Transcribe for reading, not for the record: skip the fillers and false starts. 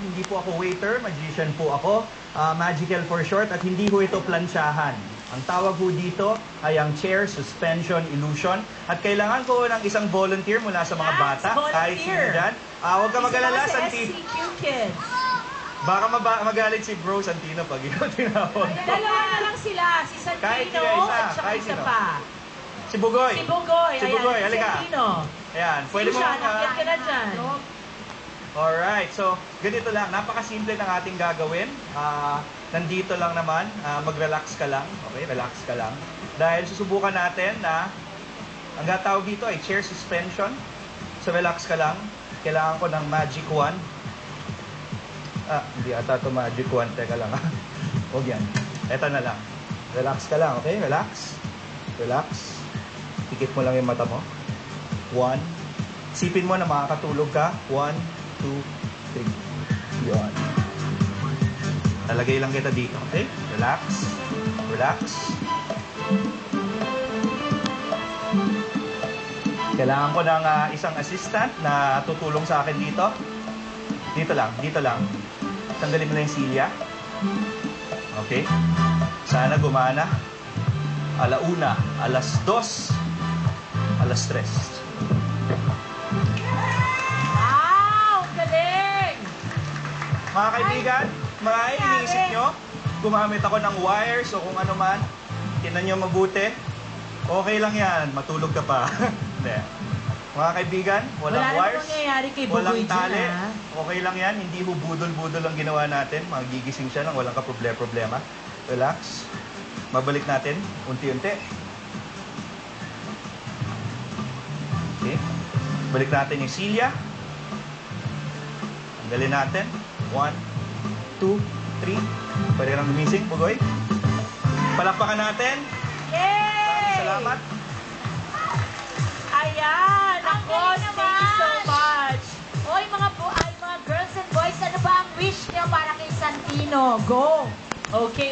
Hindi po ako waiter, magician po ako. Magical for short, at hindi ho ito plansyahan. Ang tawag ho dito ay ang chair suspension illusion. At kailangan ko ng isang volunteer mula sa mga bata. Kahit sino dyan. Huwag ka mag-alala, Santino. SCQ Kids. Baka magalit si Bro Santino pag ikaw tinawag. Dalawa na lang sila. Si Santino Kahit sila isa, at saka kahit isa sino. pa. Si Bugoy. Si Bugoy. Si Bugoy, Ayan, si halika. Santino. Ayan, pwede mo. Siya, nakit ka na dyan. Alright, so ganito lang. Napakasimple ng ating gagawin. Nandito lang naman. Mag-relax ka lang. Okay, relax ka lang. Dahil susubukan natin na ang tawag dito ay chair suspension. So relax ka lang. Kailangan ko ng magic wand. Hindi ata ito magic wand. Teka lang. Huwag yan. Ito na lang. Relax ka lang, okay? Relax. Relax. Tikit mo lang yung mata mo. 1. Sipin mo na makakatulog ka. 1, 2, 3. Yun. Talagay lang kita dito, okay? Relax. Relax. Kailangan ko ng isang assistant na tutulong sa akin dito. Dito lang, dito lang. Tanggalin mo na yung silya. Okay? Sana gumana. 1:00, 2:00, 3:00. Wow! Galing! Mga kaibigan, marami iniisip nyo, gumamit ako ng wires o kung ano man. Tingnan nyo mabuti. Okay lang yan, matulog ka pa. Hindi. Mga kaibigan, walang wires, walang tali. Okay lang yan, hindi ho budol-budol ang ginawa natin. Magigising siya nang walang ka-problema. Relax. Mabalik natin, unti-unti. Okay. Balik natin yung silya. Tanggalin natin. 1, 2, 3. Pwede nang gumising, Bugoy. Palakpakan natin. Yay! Salamat. Ayan! Ako, thank you so much. Oy, mga girls and boys, ano ba ang wish niyo para kay Santino? Go! Okay.